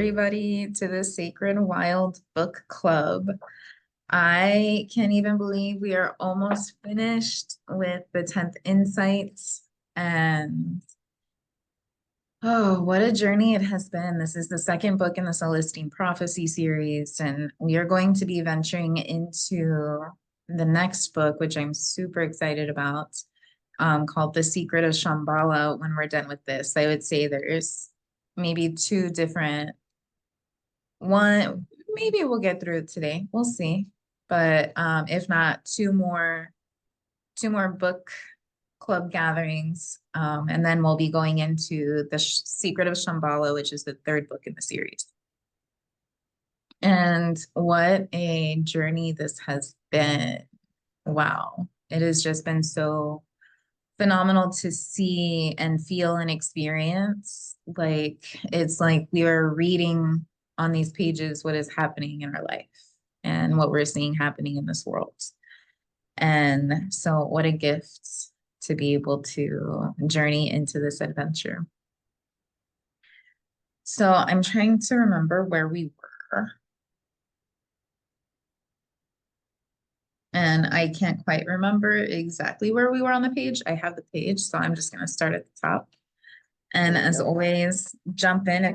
everybody to the Sacred Wild Book Club. I can't even believe we are almost finished with the 10th Insights. And oh, what a journey it has been. This is the second book in the Celestine Prophecy series, and we are going to be venturing into the next book, which I'm super excited about, called The Secret of Shambhala. When we're done with this, I would say there's maybe two different one, maybe we'll get through it today. We'll see. But if not, two more book club gatherings. And then we'll be going into the Secret of Shambhala, which is the third book in the series. And what a journey this has been. Wow. It has just been so phenomenal to see and feel and experience. Like, it's like we are reading on these pages what is happening in our life and what we're seeing happening in this world. And so what a gift to be able to journey into this adventure. So I'm trying to remember where we were. And I can't quite remember exactly where we were on the page. I have the page, so I'm just going to start at the top. And as always, jump in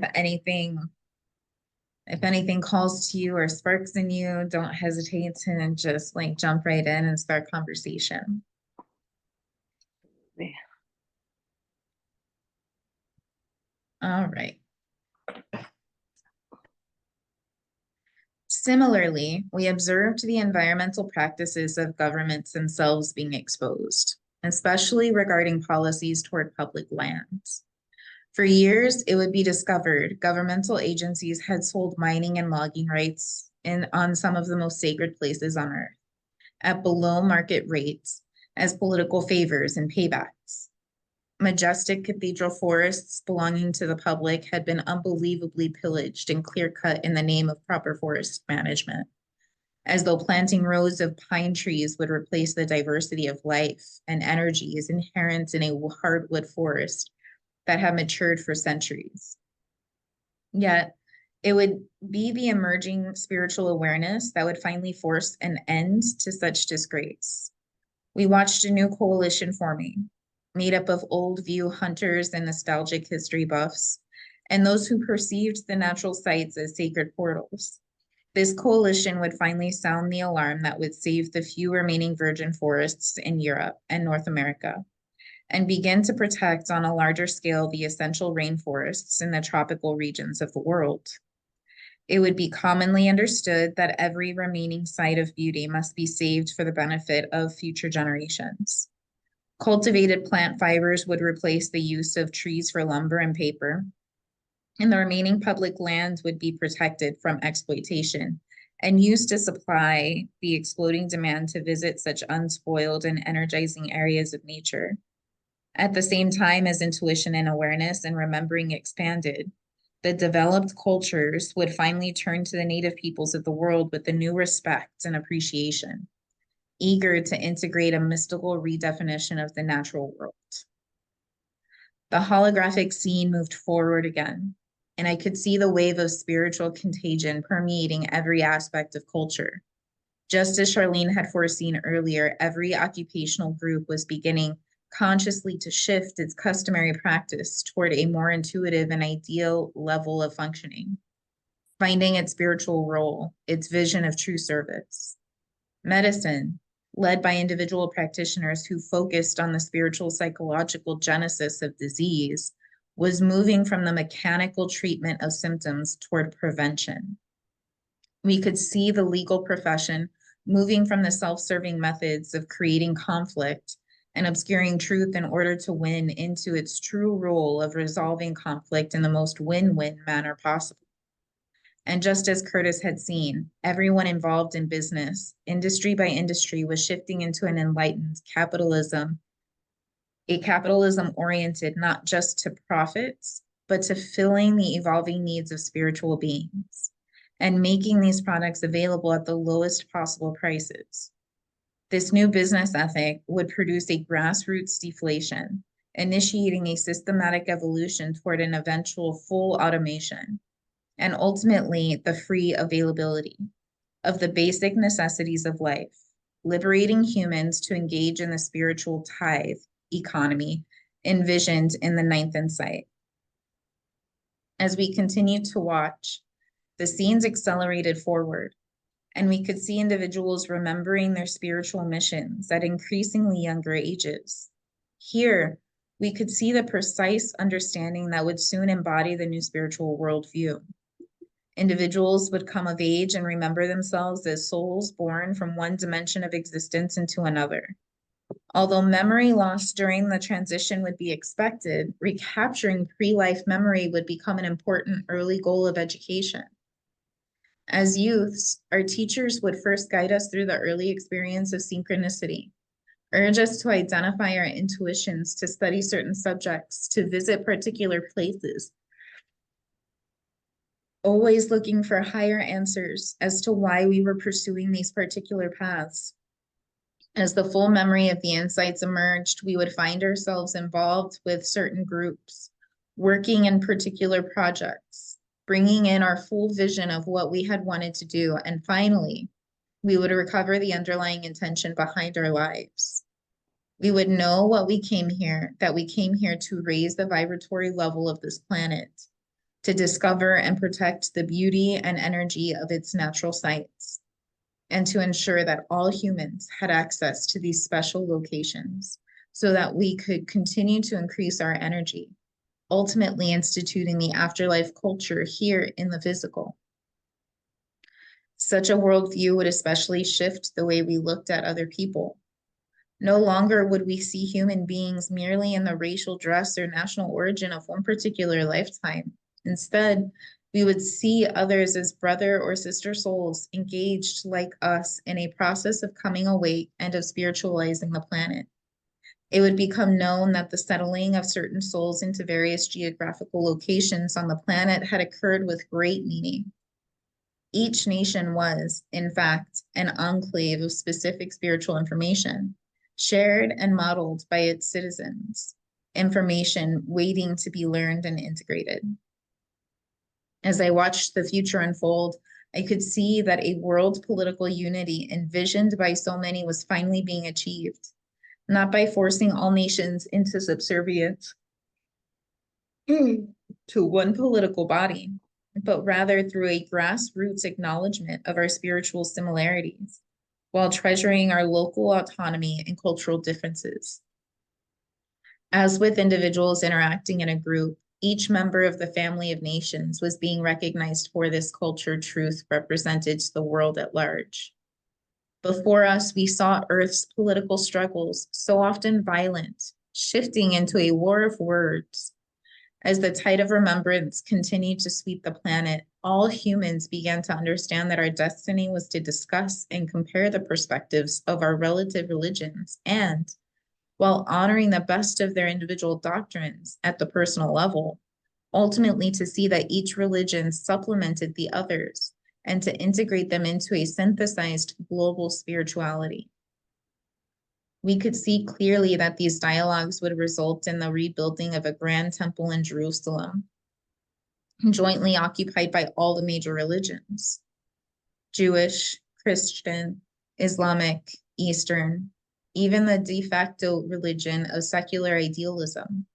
if anything calls to you or sparks in you. Don't hesitate to just like jump right in and start conversation. All right. Similarly, we observed the environmental practices of governments themselves being exposed, especially regarding policies toward public lands. For years, it would be discovered governmental agencies had sold mining and logging rights on some of the most sacred places on earth at below market rates as political favors and paybacks. Majestic cathedral forests belonging to the public had been unbelievably pillaged and clear-cut in the name of proper forest management, as though planting rows of pine trees would replace the diversity of life and energies inherent in a hardwood forest that had matured for centuries. Yet, it would be the emerging spiritual awareness that would finally force an end to such disgrace. We watched a new coalition forming, made up of old view hunters and nostalgic history buffs, and those who perceived the natural sites as sacred portals. This coalition would finally sound the alarm that would save the few remaining virgin forests in Europe and North America, and begin to protect on a larger scale the essential rainforests in the tropical regions of the world. It would be commonly understood that every remaining site of beauty must be saved for the benefit of future generations. Cultivated plant fibers would replace the use of trees for lumber and paper, and the remaining public land would be protected from exploitation and used to supply the exploding demand to visit such unspoiled and energizing areas of nature. At the same time as intuition and awareness and remembering expanded, the developed cultures would finally turn to the native peoples of the world with a new respect and appreciation, eager to integrate a mystical redefinition of the natural world. The holographic scene moved forward again, and I could see the wave of spiritual contagion permeating every aspect of culture. Just as Charlene had foreseen earlier, every occupational group was beginning consciously to shift its customary practice toward a more intuitive and ideal level of functioning, finding its spiritual role, its vision of true service. Medicine, led by individual practitioners who focused on the spiritual psychological genesis of disease, was moving from the mechanical treatment of symptoms toward prevention. We could see the legal profession moving from the self-serving methods of creating conflict and obscuring truth in order to win into its true role of resolving conflict in the most win-win manner possible. And just as Curtis had seen, everyone involved in business, industry by industry, was shifting into an enlightened capitalism, a capitalism oriented not just to profits, but to filling the evolving needs of spiritual beings and making these products available at the lowest possible prices. This new business ethic would produce a grassroots deflation, initiating a systematic evolution toward an eventual full automation. and ultimately the free availability of the basic necessities of life, liberating humans to engage in the spiritual tithe economy envisioned in the ninth insight. As we continued to watch, the scenes accelerated forward, and we could see individuals remembering their spiritual missions at increasingly younger ages. Here, we could see the precise understanding that would soon embody the new spiritual worldview. Individuals would come of age and remember themselves as souls born from one dimension of existence into another. Although memory loss during the transition would be expected, recapturing pre-life memory would become an important early goal of education. As youths, our teachers would first guide us through the early experience of synchronicity, urge us to identify our intuitions, to study certain subjects, to visit particular places, always looking for higher answers as to why we were pursuing these particular paths. As the full memory of the insights emerged, we would find ourselves involved with certain groups, working in particular projects, bringing in our full vision of what we had wanted to do. And finally, we would recover the underlying intention behind our lives. We would know that we came here to raise the vibratory level of this planet, to discover and protect the beauty and energy of its natural sites, and to ensure that all humans had access to these special locations so that we could continue to increase our energy, ultimately instituting the afterlife culture here in the physical. Such a worldview would especially shift the way we looked at other people. No longer would we see human beings merely in the racial dress or national origin of one particular lifetime. Instead, we would see others as brother or sister souls engaged like us in a process of coming awake and of spiritualizing the planet. It would become known that the settling of certain souls into various geographical locations on the planet had occurred with great meaning. Each nation was, in fact, an enclave of specific spiritual information, shared and modeled by its citizens, information waiting to be learned and integrated. As I watched the future unfold, I could see that a world political unity envisioned by so many was finally being achieved, not by forcing all nations into subservience to one political body, but rather through a grassroots acknowledgement of our spiritual similarities, while treasuring our local autonomy and cultural differences. As with individuals interacting in a group, each member of the family of nations was being recognized for this culture truth represented to the world at large. Before us, we saw Earth's political struggles, so often violent, shifting into a war of words. As the tide of remembrance continued to sweep the planet, all humans began to understand that our destiny was to discuss and compare the perspectives of our relative religions and, while honoring the best of their individual doctrines at the personal level, ultimately to see that each religion supplemented the others and to integrate them into a synthesized global spirituality. We could see clearly that these dialogues would result in the rebuilding of a grand temple in Jerusalem, jointly occupied by all the major religions: Jewish, Christian, Islamic, Eastern, even the de facto religion of secular idealism,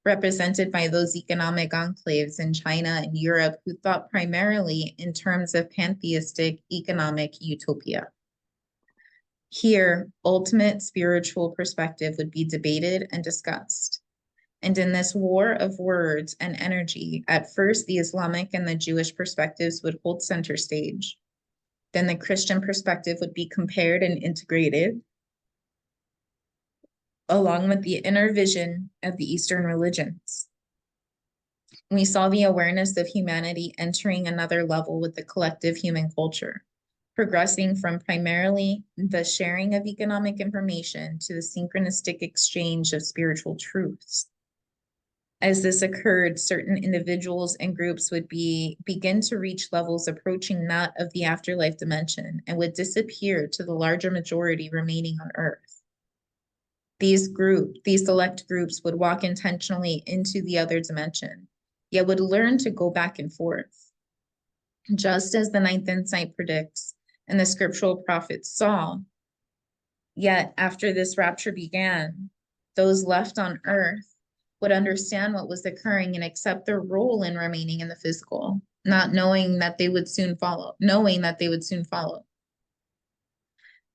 represented by those economic enclaves in China and Europe who thought primarily in terms of pantheistic economic utopia. Here, ultimate spiritual perspective would be debated and discussed. And in this war of words and energy, at first the Islamic and the Jewish perspectives would hold center stage. Then the Christian perspective would be compared and integrated, along with the inner vision of the Eastern religions. We saw the awareness of humanity entering another level with the collective human culture, progressing from primarily the sharing of economic information to the synchronistic exchange of spiritual truths. As this occurred, certain individuals and groups would begin to reach levels approaching that of the afterlife dimension and would disappear to the larger majority remaining on Earth. These select groups would walk intentionally into the other dimension, yet would learn to go back and forth. just as the ninth insight predicts and the scriptural prophets saw. Yet after this rapture began, those left on earth would understand what was occurring and accept their role in remaining in the physical, not knowing that they would soon follow, knowing that they would soon follow.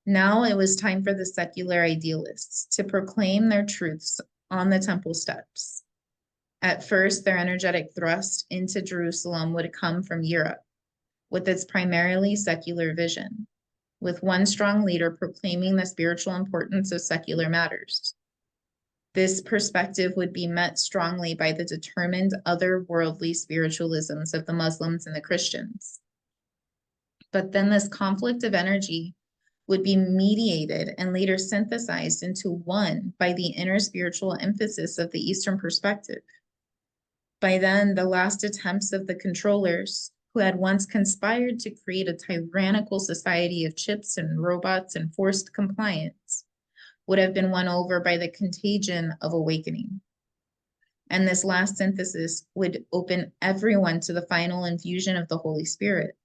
Now it was time for the secular idealists to proclaim their truths on the temple steps. At first, their energetic thrust into Jerusalem would come from Europe, with its primarily secular vision, with one strong leader proclaiming the spiritual importance of secular matters. This perspective would be met strongly by the determined otherworldly spiritualisms of the Muslims and the Christians. But then this conflict of energy would be mediated and later synthesized into one by the inner spiritual emphasis of the Eastern perspective. By then, the last attempts of the controllers, who had once conspired to create a tyrannical society of chips and robots and forced compliance, would have been won over by the contagion of awakening. And this last synthesis would open everyone to the final infusion of the Holy Spirit.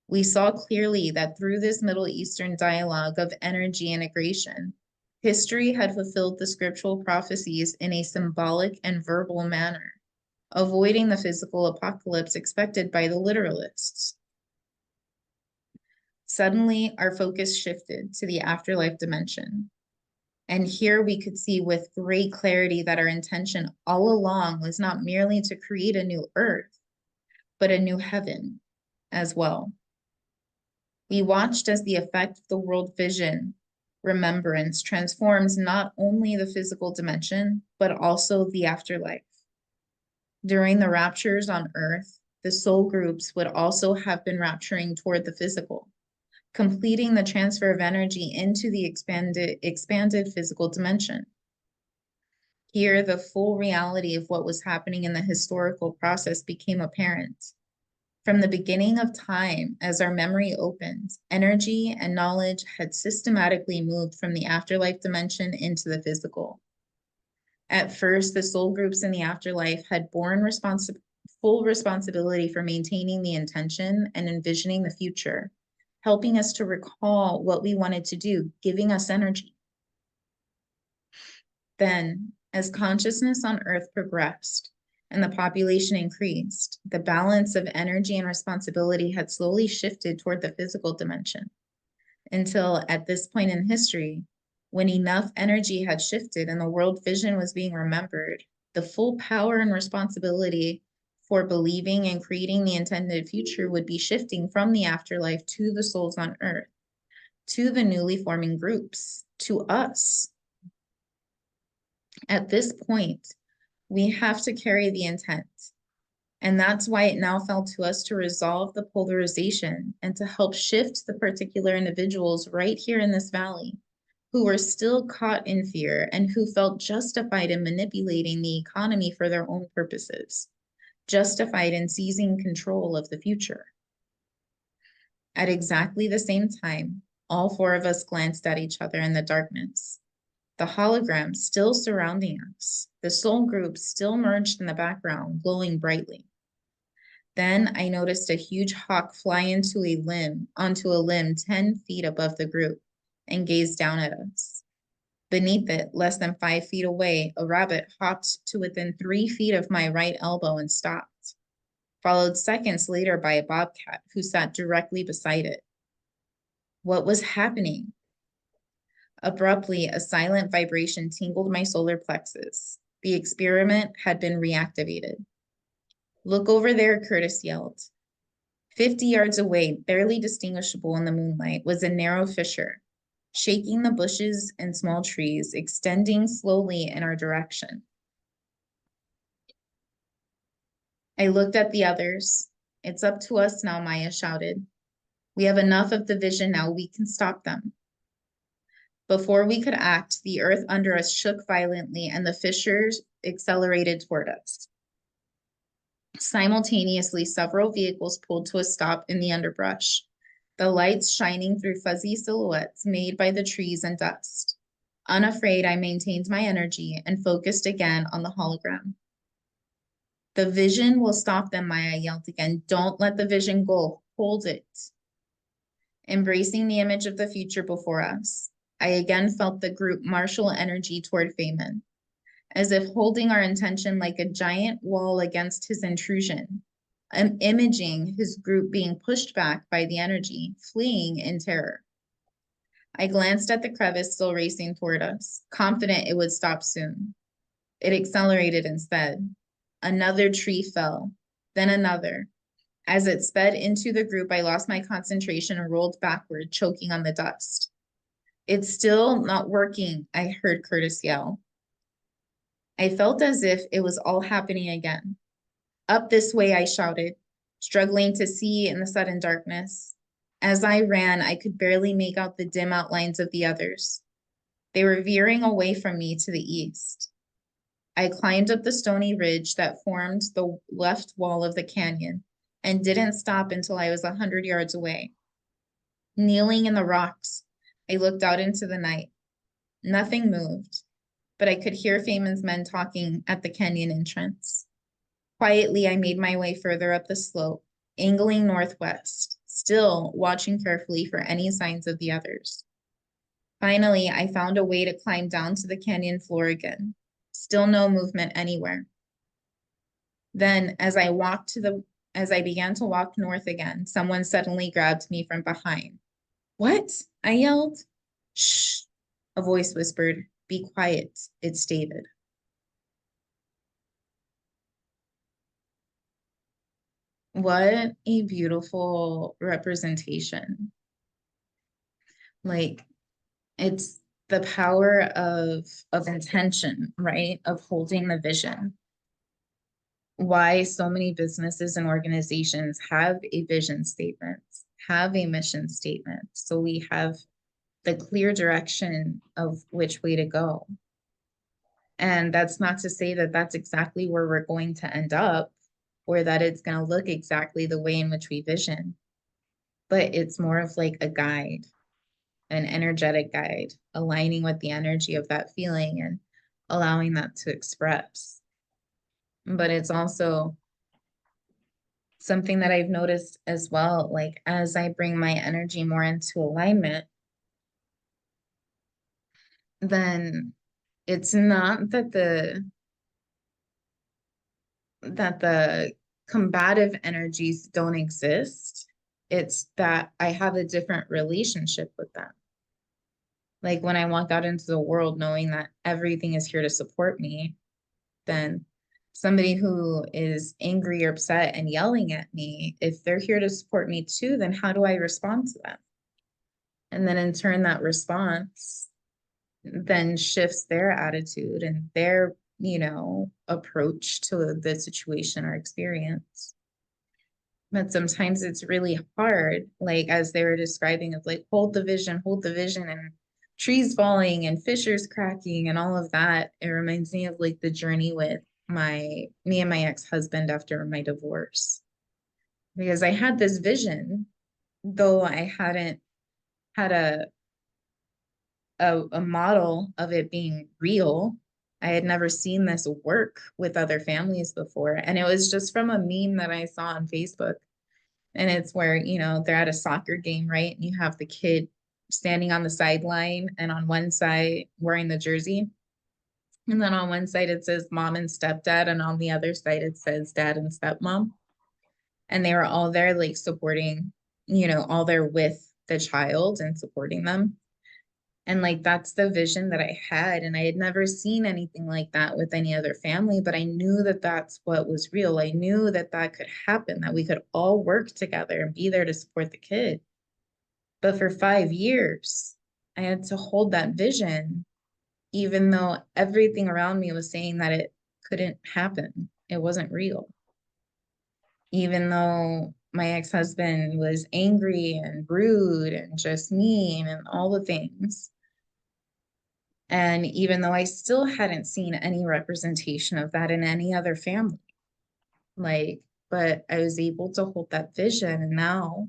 We saw clearly that through this Middle Eastern dialogue of energy integration, history had fulfilled the scriptural prophecies in a symbolic and verbal manner, avoiding the physical apocalypse expected by the literalists. Suddenly, our focus shifted to the afterlife dimension. And here we could see with great clarity that our intention all along was not merely to create a new earth, but a new heaven as well. We watched as the effect of the world vision, remembrance, transforms not only the physical dimension, but also the afterlife. During the raptures on earth, the soul groups would also have been rapturing toward the physical, completing the transfer of energy into the expanded physical dimension. Here, the full reality of what was happening in the historical process became apparent. From the beginning of time, as our memory opened, energy and knowledge had systematically moved from the afterlife dimension into the physical. At first, the soul groups in the afterlife had borne full responsibility for maintaining the intention and envisioning the future, helping us to recall what we wanted to do, giving us energy. Then, as consciousness on Earth progressed and the population increased, the balance of energy and responsibility had slowly shifted toward the physical dimension, until at this point in history, when enough energy had shifted and the world vision was being remembered, the full power and responsibility for believing and creating the intended future would be shifting from the afterlife to the souls on Earth, to the newly forming groups, to us. At this point, we have to carry the intent. And that's why it now fell to us to resolve the polarization and to help shift the particular individuals right here in this valley who were still caught in fear and who felt justified in manipulating the economy for their own purposes, justified in seizing control of the future. At exactly the same time, all four of us glanced at each other in the darkness, the hologram still surrounding us, the soul group still merged in the background, glowing brightly. Then I noticed a huge hawk fly onto a limb 10 feet above the group and gaze down at us. Beneath it, less than 5 feet away, a rabbit hopped to within 3 feet of my right elbow and stopped, followed seconds later by a bobcat who sat directly beside it. What was happening? Abruptly, a silent vibration tingled my solar plexus. The experiment had been reactivated. "Look over there," Curtis yelled. 50 yards away, barely distinguishable in the moonlight, was a narrow fissure, shaking the bushes and small trees, extending slowly in our direction. I looked at the others. "It's up to us now," Maya shouted. "We have enough of the vision now. We can stop them." Before we could act, the earth under us shook violently and the fissures accelerated toward us. Simultaneously, several vehicles pulled to a stop in the underbrush, the lights shining through fuzzy silhouettes made by the trees and dust. Unafraid, I maintained my energy and focused again on the hologram. The vision will stop them, Maya yelled again. Don't let the vision go. Hold it. Embracing the image of the future before us, I again felt the group martial energy toward Feynman, as if holding our intention like a giant wall against his intrusion, imaging his group being pushed back by the energy, fleeing in terror. I glanced at the crevice still racing toward us, confident it would stop soon. It accelerated instead. Another tree fell, then another. As it sped into the group, I lost my concentration and rolled backward, choking on the dust. It's still not working, I heard Curtis yell. I felt as if it was all happening again. Up this way, I shouted, struggling to see in the sudden darkness. As I ran, I could barely make out the dim outlines of the others. They were veering away from me to the east. I climbed up the stony ridge that formed the left wall of the canyon and didn't stop until I was 100 yards away. Kneeling in the rocks, I looked out into the night. Nothing moved, but I could hear Feynman's men talking at the canyon entrance. Quietly, I made my way further up the slope, angling northwest, still watching carefully for any signs of the others. Finally, I found a way to climb down to the canyon floor again. Still no movement anywhere. Then, as I began to walk north again, someone suddenly grabbed me from behind. What? I yelled. Shh, a voice whispered. Be quiet, it's David. What a beautiful representation. Like, it's the power of intention, right? Of holding the vision. Why so many businesses and organizations have a vision statement, have a mission statement. So we have the clear direction of which way to go. And that's not to say that that's exactly where we're going to end up or that it's going to look exactly the way in which we vision, but it's more of like a guide, an energetic guide, aligning with the energy of that feeling and allowing that to express. But it's also something that I've noticed as well, like as I bring my energy more into alignment, then it's not that the combative energies don't exist. It's that I have a different relationship with them. Like when I walk out into the world knowing that everything is here to support me, then somebody who is angry or upset and yelling at me, if they're here to support me too, then how do I respond to them? And then in turn, that response then shifts their attitude and their, approach to the situation or experience. But sometimes it's really hard, like as they were describing of like, hold the vision, and trees falling and fissures cracking and all of that. It reminds me of like the journey with me and my ex-husband after my divorce. Because I had this vision, though I hadn't had a model of it being real. I had never seen this work with other families before. And it was just from a meme that I saw on Facebook. And it's where, they're at a soccer game, right? And you have the kid standing on the sideline and on one side wearing the jersey. And then on one side it says mom and stepdad, and on the other side it says dad and stepmom. And they were all there like supporting, all there with the child and supporting them. And like that's the vision that I had. And I had never seen anything like that with any other family, but I knew that that's what was real. I knew that that could happen, that we could all work together and be there to support the kid. But for 5 years, I had to hold that vision, even though everything around me was saying that it couldn't happen. It wasn't real. Even though my ex-husband was angry and rude and just mean and all the things. And even though I still hadn't seen any representation of that in any other family, but I was able to hold that vision. And now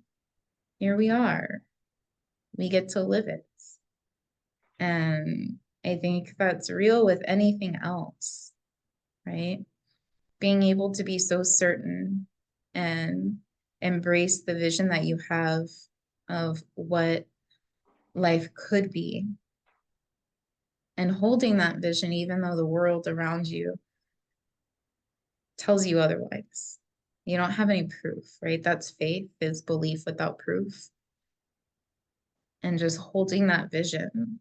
here we are. We get to live it. And I think that's real with anything else, right? being able to be so certain and embrace the vision that you have of what life could be, and holding that vision even though the world around you tells you otherwise. You don't have any proof, right? That's faith, is belief without proof. And just holding that vision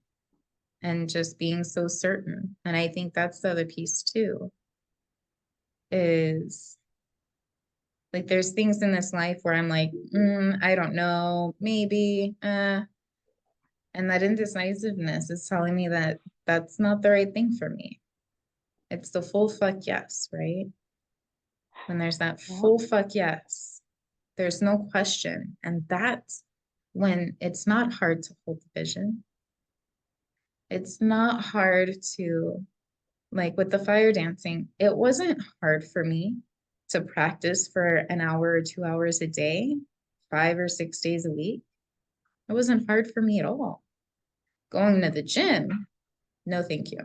and just being so certain. And I think that's the other piece too, is like there's things in this life where I'm like, I don't know, maybe, and that indecisiveness is telling me that that's not the right thing for me. It's the full fuck yes, right? When there's that full fuck yes, there's no question. And that's when it's not hard to hold the vision. It's not hard to, like with the fire dancing, it wasn't hard for me to practice for an hour or 2 hours a day, 5 or 6 days a week. It wasn't hard for me at all. Going to the gym, no, thank you.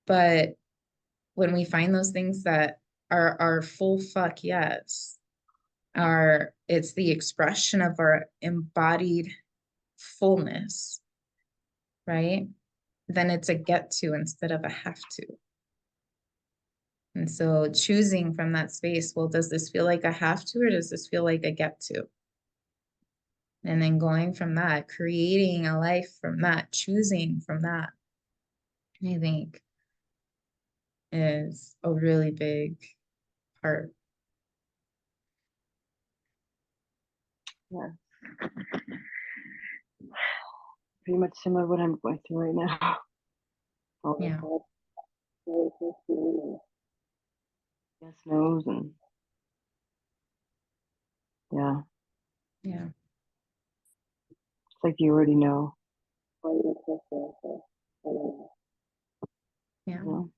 But when we find those things that are our full fuck yes, it's the expression of our embodied fullness, right? Then it's a get to instead of a have to. And so choosing from that space, well, does this feel like a have to, or does this feel like a get to? And then going from that, creating a life from that, choosing from that, I think is a really big part. Yeah. Pretty much similar to what I'm going through right now. Yeah. Yes, knows, and yeah. Yeah. It's like you already know. Yeah. You know?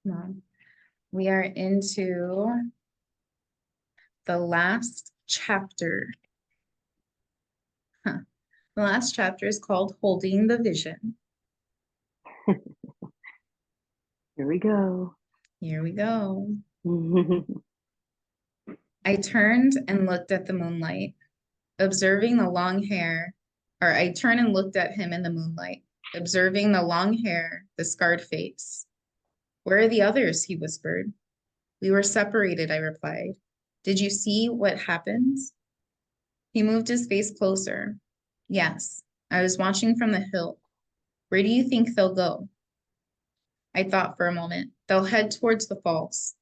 Yeah. We are into the last chapter. The last chapter is called Holding the Vision. Here we go. Here we go. I turned and looked at the moonlight, observing the long hair, or I turned and looked at him in the moonlight, observing the long hair, the scarred face. Where are the others? He whispered. We were separated, I replied. Did you see what happened? He moved his face closer. Yes, I was watching from the hill. Where do you think they'll go? I thought for a moment. They'll head towards the falls.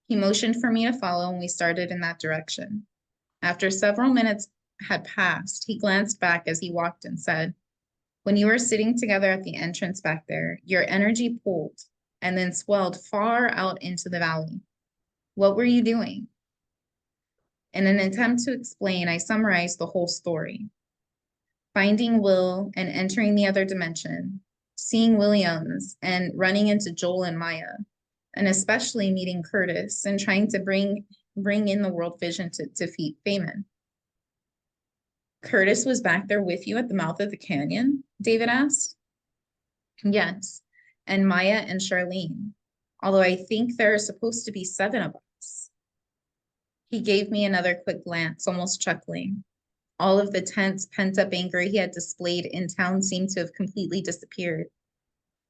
He motioned for me to follow, and we started in that direction. After several minutes had passed, he glanced back as he walked and said, when you were sitting together at the entrance back there, your energy pulled and then swelled far out into the valley. What were you doing? In an attempt to explain, I summarized the whole story. Finding Will and entering the other dimension, seeing Williams and running into Joel and Maya, and especially meeting Curtis and trying to bring in the world vision to defeat Feynman. Curtis was back there with you at the mouth of the canyon? David asked. Yes, and Maya and Charlene, although I think there are supposed to be 7 of us. He gave me another quick glance, almost chuckling. All of the tense, pent-up anger he had displayed in town seemed to have completely disappeared.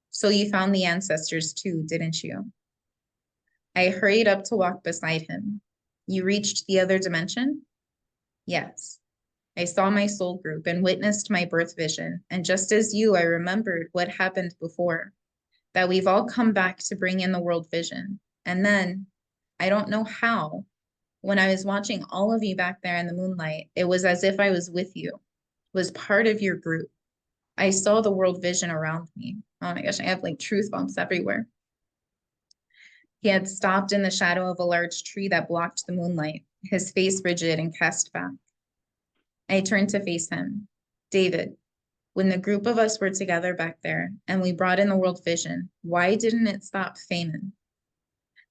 So you found the ancestors too, didn't you? I hurried up to walk beside him. You reached the other dimension? Yes. I saw my soul group and witnessed my birth vision, and just as you, I remembered what happened before, that we've all come back to bring in the world vision. And then, I don't know how, when I was watching all of you back there in the moonlight, it was as if I was with you, was part of your group. I saw the world vision around me. Oh my gosh, I have like truth bumps everywhere. He had stopped in the shadow of a large tree that blocked the moonlight, his face rigid and cast back. I turned to face him. David, when the group of us were together back there and we brought in the world vision, why didn't it stop Feynman?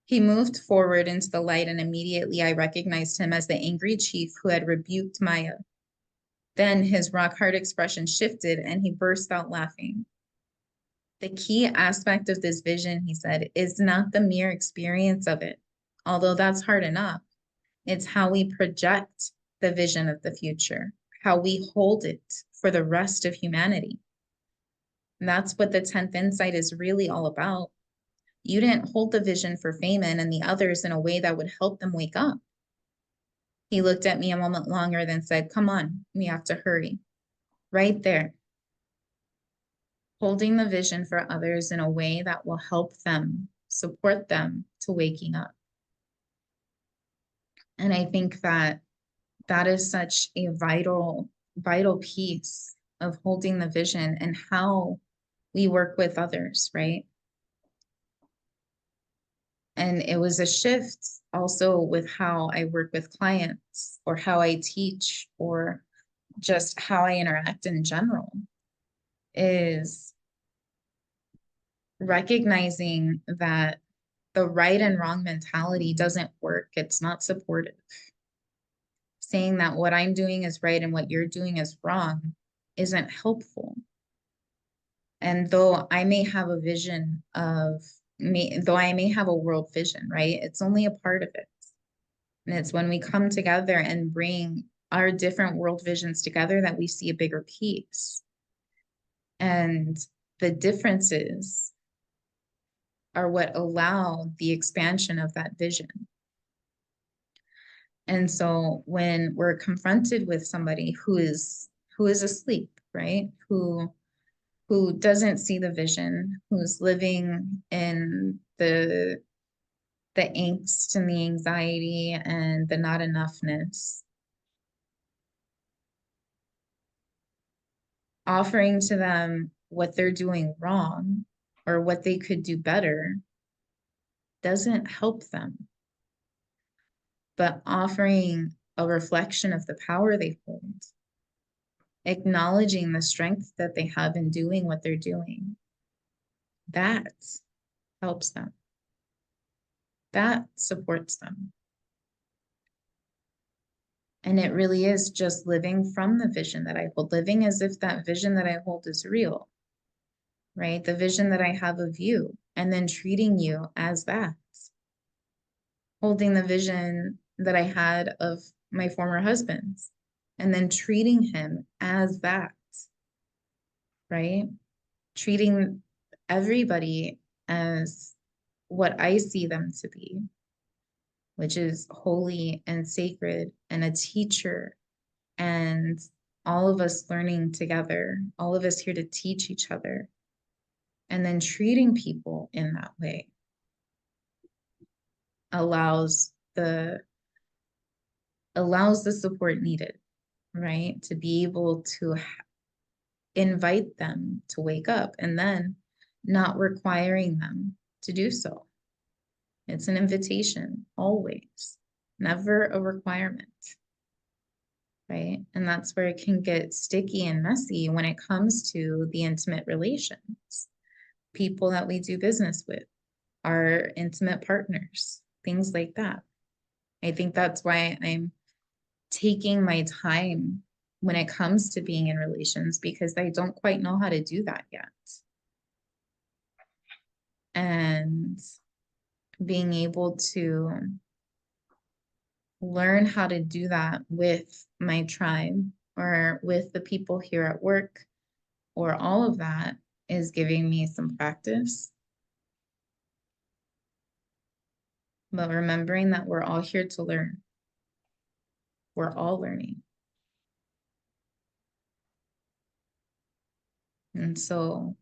He moved forward into the light, and immediately I recognized him as the angry chief who had rebuked Maya. Then his rock-hard expression shifted and he burst out laughing. The key aspect of this vision, he said, is not the mere experience of it, although that's hard enough. It's how we project the vision of the future, how we hold it for the rest of humanity. And that's what the 10th insight is really all about. You didn't hold the vision for Feynman and the others in a way that would help them wake up. He looked at me a moment longer, then said, "Come on, we have to hurry." Right there, holding the vision for others in a way that will help them, support them to waking up. And I think that that is such a vital piece of holding the vision and how we work with others, right? And it was a shift also with how I work with clients or how I teach or just how I interact in general, is recognizing that the right and wrong mentality doesn't work. It's not supportive. Saying that what I'm doing is right and what you're doing is wrong isn't helpful. And though I may have a vision of me, though I may have a world vision, right? It's only a part of it. And it's when we come together and bring our different world visions together that we see a bigger piece. And the differences are what allow the expansion of that vision. And so when we're confronted with somebody who is asleep, right? Who doesn't see the vision, who's living in the angst and the anxiety and the not enoughness, offering to them what they're doing wrong or what they could do better doesn't help them. But offering a reflection of the power they hold, acknowledging the strength that they have in doing what they're doing, that helps them. That supports them. And it really is just living from the vision that I hold, living as if that vision that I hold is real, right? The vision that I have of you, and then treating you as that. Holding the vision that I had of my former husband's, and then treating him as that, right? Treating everybody as what I see them to be, which is holy and sacred and a teacher, and all of us learning together, all of us here to teach each other, and then treating people in that way allows the support needed, right? To be able to invite them to wake up and then not requiring them to do so. It's an invitation, always, never a requirement, right? And that's where it can get sticky and messy when it comes to the intimate relations, people that we do business with, our intimate partners, things like that. I think that's why I'm taking my time when it comes to being in relations, because I don't quite know how to do that yet. And being able to learn how to do that with my tribe or with the people here at work or all of that is giving me some practice. But remembering that we're all here to learn. We're all learning. And so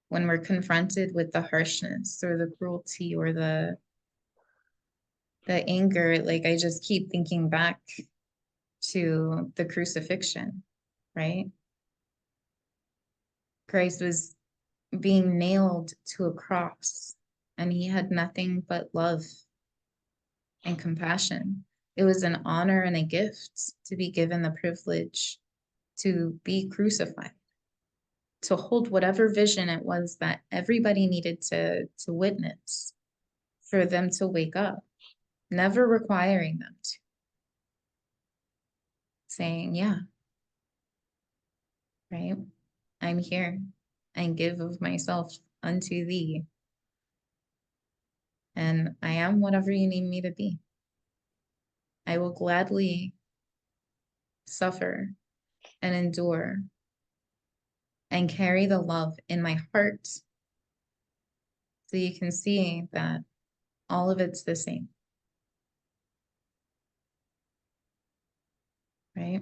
when we're confronted with the harshness or the cruelty or the anger, like I just keep thinking back to the crucifixion, right? Christ was being nailed to a cross and he had nothing but love and compassion. It was an honor and a gift to be given the privilege to be crucified, to hold whatever vision it was that everybody needed to witness for them to wake up, never requiring them to, saying, yeah, right, I'm here. and give of myself unto thee. And I am whatever you need me to be. I will gladly suffer and endure and carry the love in my heart so you can see that all of it's the same, right?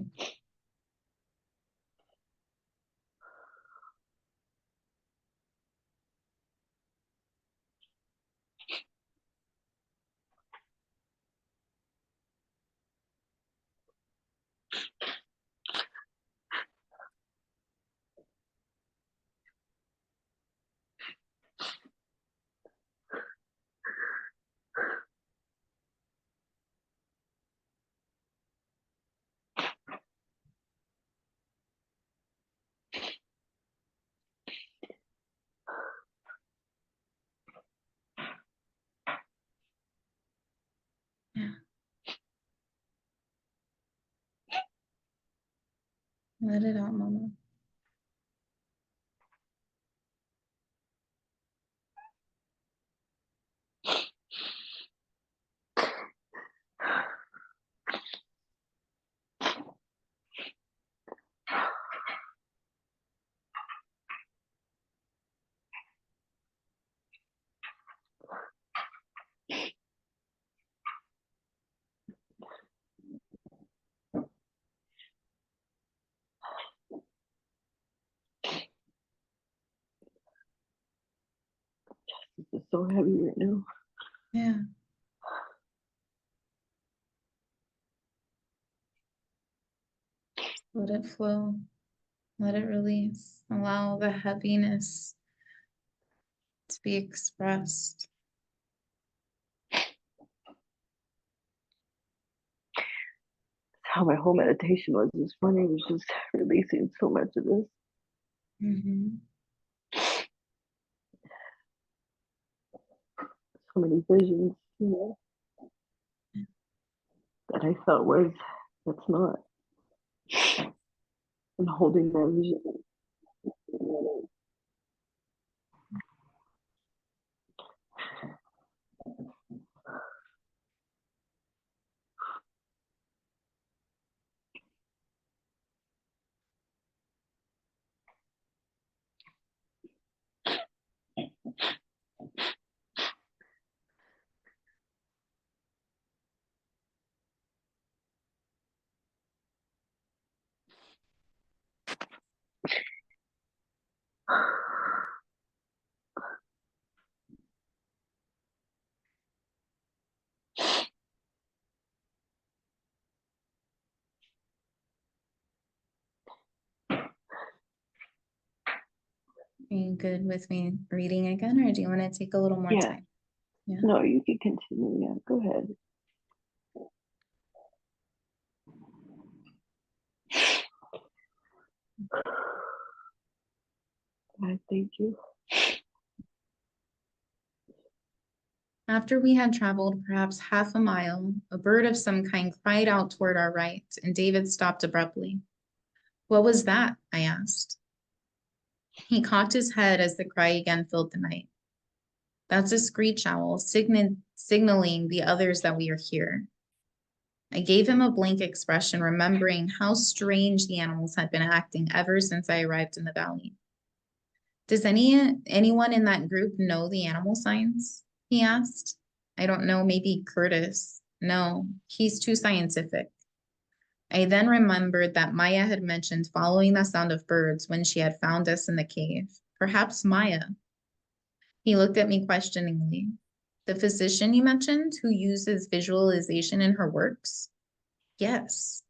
Yeah. Let it out, Mama. It's so heavy right now. Yeah. Let it flow. Let it release. Allow the heaviness to be expressed. How my whole meditation was this morning, was just releasing so much of this. Mm-hmm. So many visions, that I felt was, that's not. And holding that vision. Are you good with me reading again, or do you want to take a little more Yeah. time? Yeah. No, you can continue. Yeah, go ahead. Thank you. After we had traveled perhaps half a mile, a bird of some kind cried out toward our right, and David stopped abruptly. What was that? I asked. He cocked his head as the cry again filled the night. That's a screech owl signaling the others that we are here. I gave him a blank expression, remembering how strange the animals had been acting ever since I arrived in the valley. Does anyone in that group know the animal signs? He asked. I don't know, maybe Curtis. No, he's too scientific. I then remembered that Maya had mentioned following the sound of birds when she had found us in the cave. Perhaps Maya. He looked at me questioningly. The physician you mentioned who uses visualization in her works? Yes.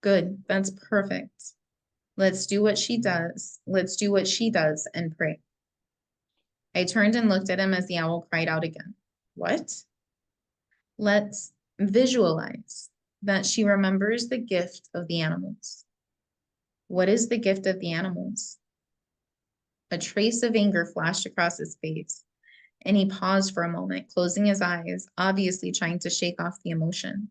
Good. That's perfect. Let's do what she does. Let's do what she does and pray. I turned and looked at him as the owl cried out again. What? Let's visualize that she remembers the gift of the animals. What is the gift of the animals? A trace of anger flashed across his face, and he paused for a moment, closing his eyes, obviously trying to shake off the emotion.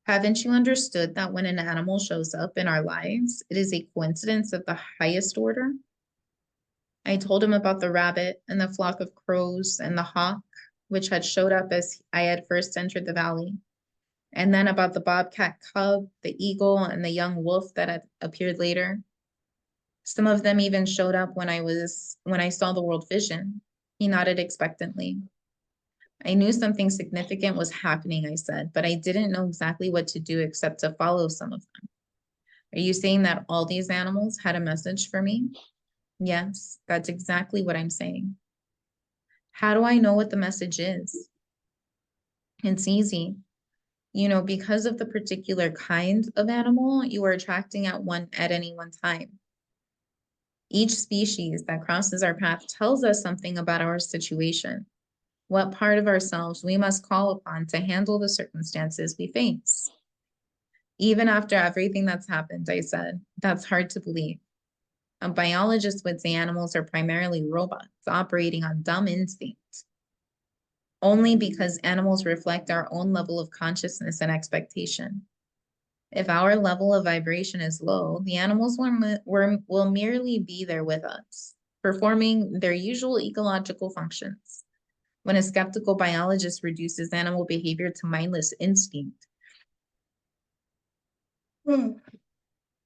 Haven't you understood that when an animal shows up in our lives, it is a coincidence of the highest order? I told him about the rabbit and the flock of crows and the hawk, which had showed up as I had first entered the valley, and then about the bobcat cub, the eagle, and the young wolf that had appeared later. Some of them even showed up when I saw the world vision. He nodded expectantly. I knew something significant was happening, I said, but I didn't know exactly what to do except to follow some of them. Are you saying that all these animals had a message for me? Yes, that's exactly what I'm saying. How do I know what the message is? It's easy. Because of the particular kind of animal you are attracting at any one time. Each species that crosses our path tells us something about our situation, what part of ourselves we must call upon to handle the circumstances we face. Even after everything that's happened, I said, that's hard to believe. A biologist would say animals are primarily robots operating on dumb instinct. Only because animals reflect our own level of consciousness and expectation. If our level of vibration is low, the animals will merely be there with us, performing their usual ecological functions. When a skeptical biologist reduces animal behavior to mindless instinct,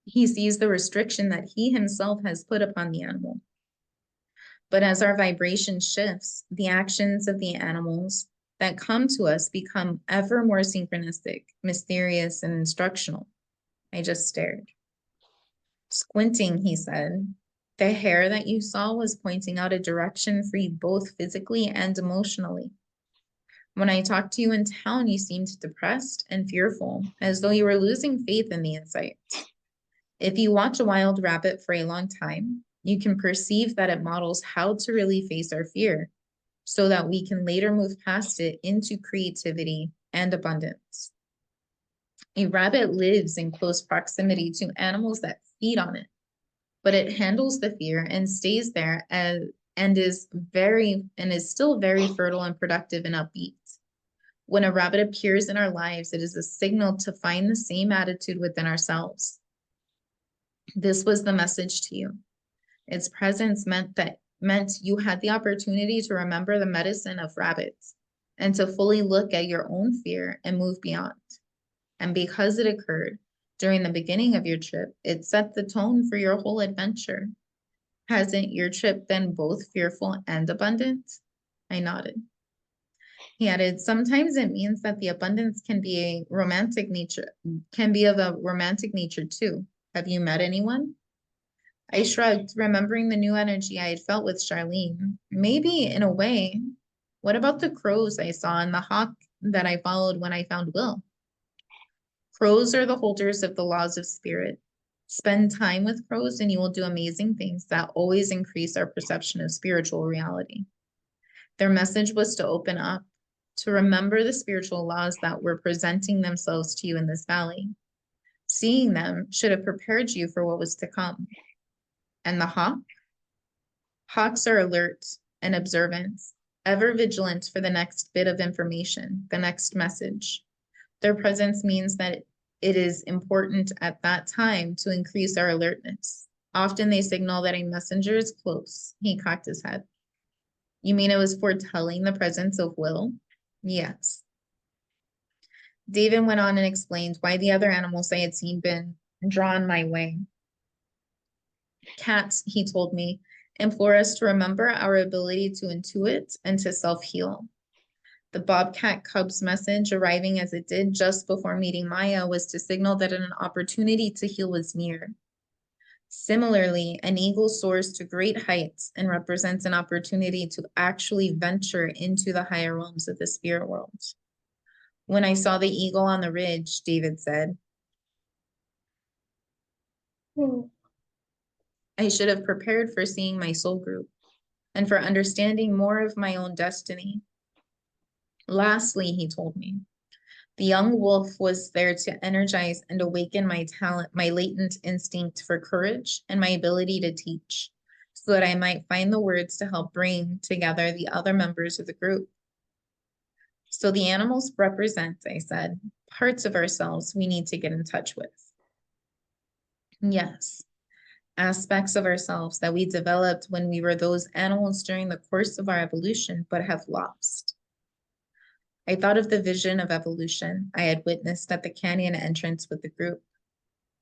he sees the restriction that he himself has put upon the animal. But as our vibration shifts, the actions of the animals that come to us become ever more synchronistic, mysterious, and instructional. I just stared. Squinting, he said, the hair that you saw was pointing out a direction for you both physically and emotionally. When I talked to you in town, you seemed depressed and fearful, as though you were losing faith in the insight. If you watch a wild rabbit for a long time, you can perceive that it models how to really face our fear so that we can later move past it into creativity and abundance. A rabbit lives in close proximity to animals that feed on it, but it handles the fear and stays there and is still very fertile and productive and upbeat. When a rabbit appears in our lives, it is a signal to find the same attitude within ourselves. This was the message to you. Its presence meant you had the opportunity to remember the medicine of rabbits and to fully look at your own fear and move beyond. And because it occurred during the beginning of your trip, it set the tone for your whole adventure. Hasn't your trip been both fearful and abundant? I nodded. He added, sometimes it means that the abundance can be of a romantic nature too. Have you met anyone? I shrugged, remembering the new energy I had felt with Charlene. Maybe in a way. What about the crows I saw and the hawk that I followed when I found Will? Crows are the holders of the laws of spirit. Spend time with crows and you will do amazing things that always increase our perception of spiritual reality. Their message was to open up, to remember the spiritual laws that were presenting themselves to you in this valley. Seeing them should have prepared you for what was to come. And the hawk? Hawks are alert and observant, ever vigilant for the next bit of information, the next message. Their presence means that it is important at that time to increase our alertness. Often they signal that a messenger is close. He cocked his head. You mean it was foretelling the presence of Will? Yes. David went on and explained why the other animals I had seen been drawn my way. Cats, he told me, implore us to remember our ability to intuit and to self-heal. The bobcat cub's message, arriving as it did just before meeting Maya, was to signal that an opportunity to heal was near. Similarly, an eagle soars to great heights and represents an opportunity to actually venture into the higher realms of the spirit world. When I saw the eagle on the ridge, David said, I should have prepared for seeing my soul group and for understanding more of my own destiny. Lastly, he told me, the young wolf was there to energize and awaken my talent, my latent instinct for courage and my ability to teach, so that I might find the words to help bring together the other members of the group. So the animals represent, I said, parts of ourselves we need to get in touch with. Yes, aspects of ourselves that we developed when we were those animals during the course of our evolution, but have lost. I thought of the vision of evolution I had witnessed at the canyon entrance with the group.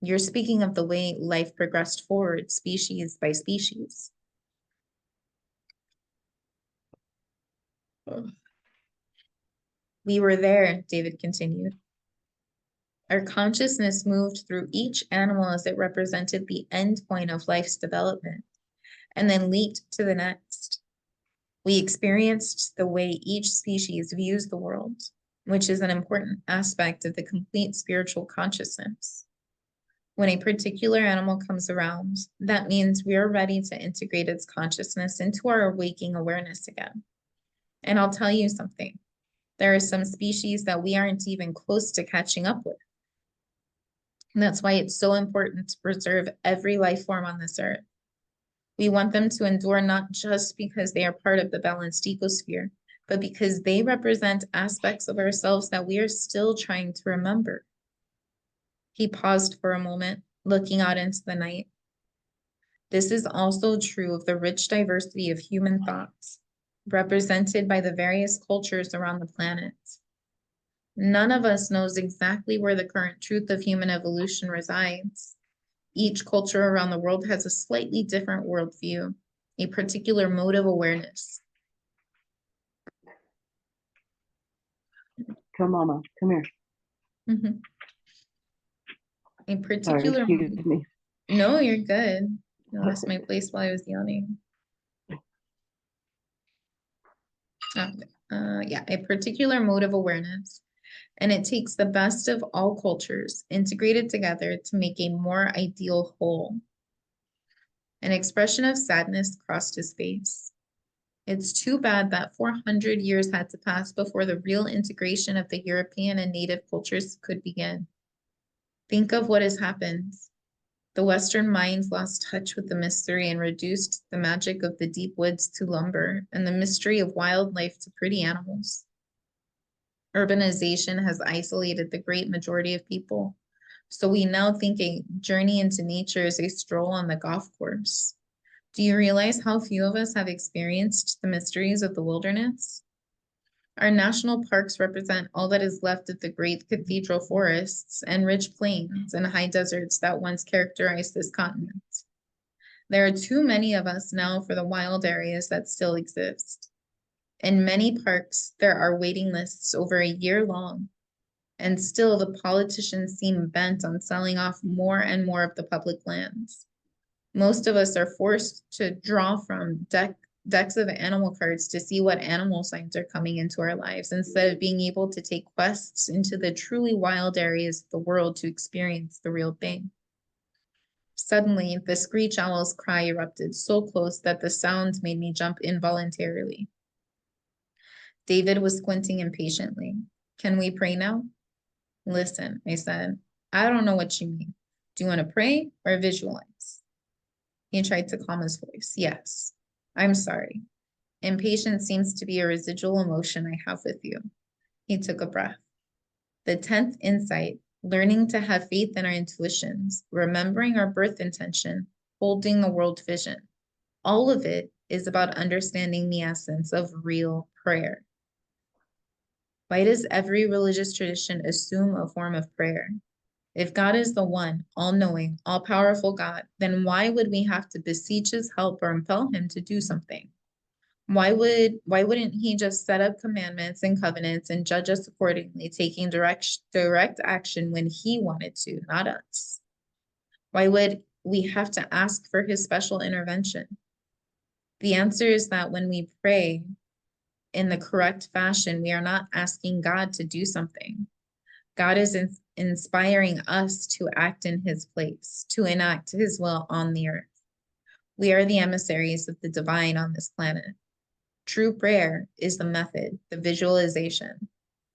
You're speaking of the way life progressed forward, species by species. We were there, David continued. Our consciousness moved through each animal as it represented the end point of life's development, and then leaped to the next. We experienced the way each species views the world, which is an important aspect of the complete spiritual consciousness. When a particular animal comes around, that means we are ready to integrate its consciousness into our waking awareness again. And I'll tell you something. There are some species that we aren't even close to catching up with. And that's why it's so important to preserve every life form on this earth. We want them to endure not just because they are part of the balanced ecosphere, but because they represent aspects of ourselves that we are still trying to remember. He paused for a moment, looking out into the night. This is also true of the rich diversity of human thoughts, represented by the various cultures around the planet. None of us knows exactly where the current truth of human evolution resides. Each culture around the world has a slightly different worldview, a particular mode of awareness. Come, Mama. Come here. Mhm. A Sorry, particular, excuse me. no, you're good. I lost my place while I was yawning. Yeah, a particular mode of awareness. And it takes the best of all cultures integrated together to make a more ideal whole. An expression of sadness crossed his face. It's too bad that 400 years had to pass before the real integration of the European and native cultures could begin. Think of what has happened. The Western minds lost touch with the mystery and reduced the magic of the deep woods to lumber and the mystery of wildlife to pretty animals. Urbanization has isolated the great majority of people. So we now think a journey into nature is a stroll on the golf course. Do you realize how few of us have experienced the mysteries of the wilderness? Our national parks represent all that is left of the great cathedral forests and rich plains and high deserts that once characterized this continent. There are too many of us now for the wild areas that still exist. In many parks, there are waiting lists over a year long, and still the politicians seem bent on selling off more and more of the public lands. Most of us are forced to draw from decks of animal cards to see what animal signs are coming into our lives instead of being able to take quests into the truly wild areas of the world to experience the real thing. Suddenly, the screech owl's cry erupted so close that the sound made me jump involuntarily. David was squinting impatiently. Can we pray now? Listen, I said, I don't know what you mean. Do you want to pray or visualize? He tried to calm his voice. Yes, I'm sorry. Impatience seems to be a residual emotion I have with you. He took a breath. The 10th insight, learning to have faith in our intuitions, remembering our birth intention, holding the world vision. All of it is about understanding the essence of real prayer. Why does every religious tradition assume a form of prayer? If God is the one, all-knowing, all-powerful God, then why would we have to beseech his help or impel him to do something? Why wouldn't he just set up commandments and covenants and judge us accordingly, taking direct action when he wanted to, not us? Why would we have to ask for his special intervention? The answer is that when we pray in the correct fashion, we are not asking God to do something. God is inspiring us to act in his place, to enact his will on the earth. We are the emissaries of the divine on this planet. True prayer is the method, the visualization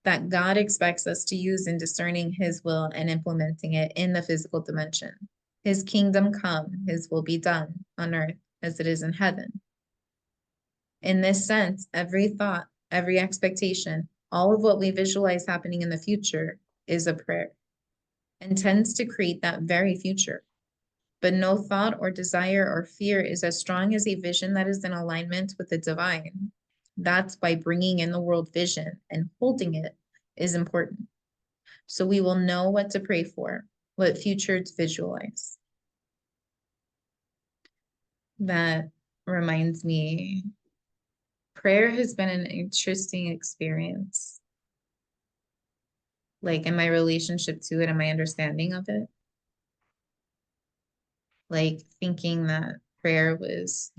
that God expects us to use in discerning his will and implementing it in the physical dimension. His kingdom come, his will be done on earth as it is in heaven. In this sense, every thought, every expectation, all of what we visualize happening in the future is a prayer and tends to create that very future. But no thought or desire or fear is as strong as a vision that is in alignment with the divine. That's why bringing in the world vision and holding it is important. So we will know what to pray for, what future to visualize. That reminds me, prayer has been an interesting experience. Like in my relationship to it and my understanding of it. Like thinking that prayer was,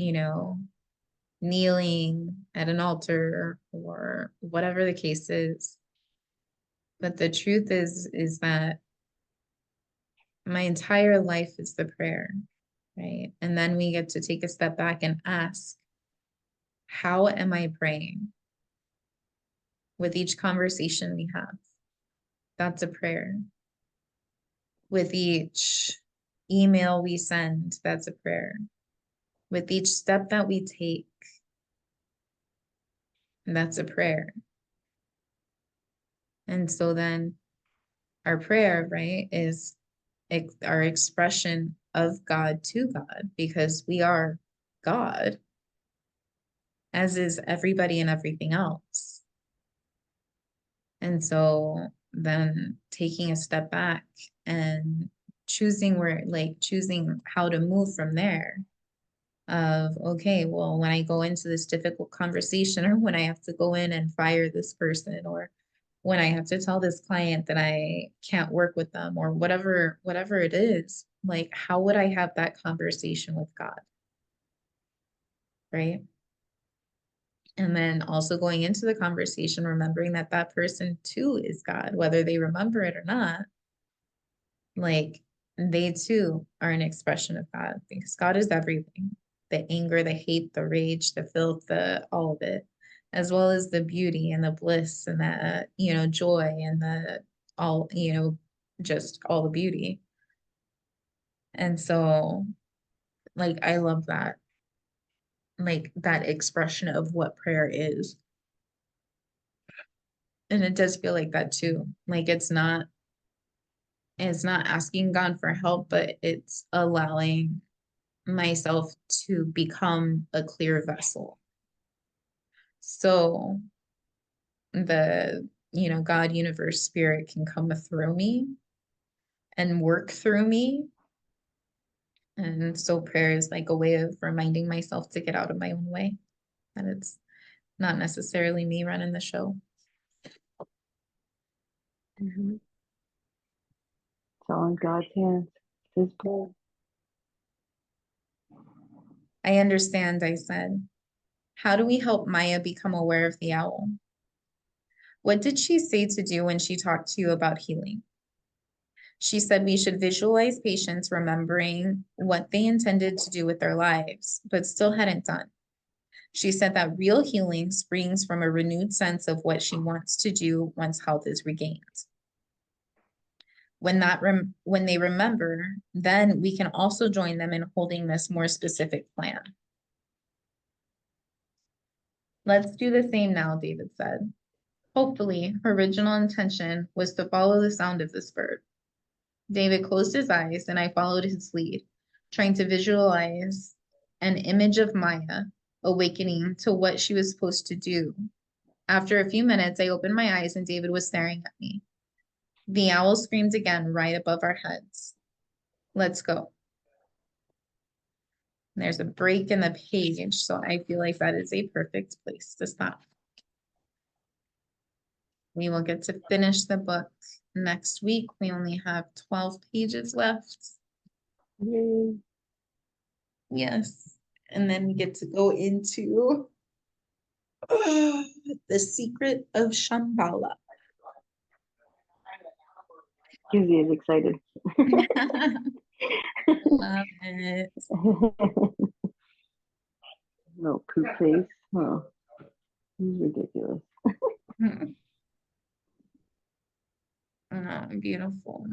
kneeling at an altar or whatever the case is. But the truth is that my entire life is the prayer, right? And then we get to take a step back and ask, how am I praying with each conversation we have? That's a prayer. With each email we send, that's a prayer. With each step that we take, that's a prayer. And so then our prayer, right, is our expression of God to God, because we are God, as is everybody and everything else. And so then taking a step back and choosing how to move from there of, okay, well, when I go into this difficult conversation, or when I have to go in and fire this person, or when I have to tell this client that I can't work with them, or whatever it is, like, how would I have that conversation with God? Right. And then also going into the conversation, remembering that that person too is God, whether they remember it or not, like they too are an expression of God, because God is everything, the anger, the hate, the rage, the filth, the all of it, as well as the beauty and the bliss and the, joy and the all, just all the beauty. And so, like, I love that, like that expression of what prayer is. And it does feel like that too. Like it's not asking God for help, but it's allowing myself to become a clear vessel. So the, God, universe, spirit can come through me and work through me. And so prayer is like a way of reminding myself to get out of my own way, that it's not necessarily me running the show. Mm-hmm. It's all in God's hands. It's His plan. I understand, I said. How do we help Maya become aware of the owl? What did she say to do when she talked to you about healing? She said we should visualize patients remembering what they intended to do with their lives, but still hadn't done. She said that real healing springs from a renewed sense of what she wants to do once health is regained. When they remember, then we can also join them in holding this more specific plan. Let's do the same now, David said. Hopefully, her original intention was to follow the sound of this bird. David closed his eyes and I followed his lead, trying to visualize an image of Maya awakening to what she was supposed to do. After a few minutes, I opened my eyes and David was staring at me. The owl screamed again right above our heads. Let's go. There's a break in the page, so I feel like that is a perfect place to stop. We will get to finish the book next week. We only have 12 pages left. Yay. Yes. And then we get to go into the secret of Shambhala. Kizzy is excited. Love it. No poop face. Oh, he's ridiculous. Oh, beautiful.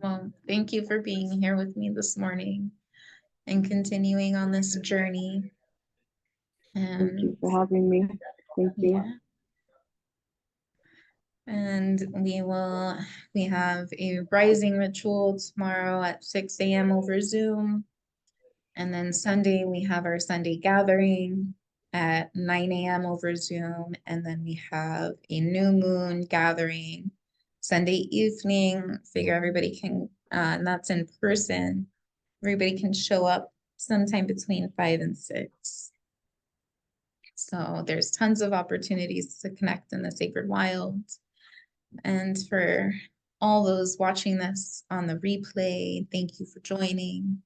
Well, thank you for being here with me this morning and continuing on this journey. Thank you And for having me. Thank you. yeah, And we have a rising ritual tomorrow at 6 a.m. over Zoom. And then Sunday, we have our Sunday gathering at 9 a.m. over Zoom. And then we have a new moon gathering Sunday evening. Figure everybody can, and that's in person. Everybody can show up sometime between 5 and 6. So there's tons of opportunities to connect in the sacred wild. And for all those watching this on the replay, thank you for joining.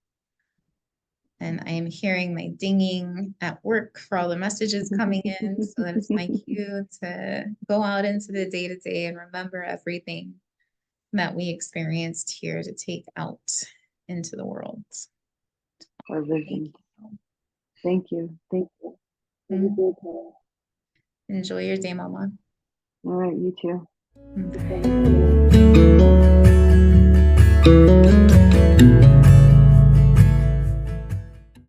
And I am hearing my dinging at work for all the messages coming in. So that is my cue to go out into the day-to-day and remember everything that we experienced here to take out into the world. Our vision. Thank you. Thank you. Enjoy your day, Mama. All right, you too. Bye.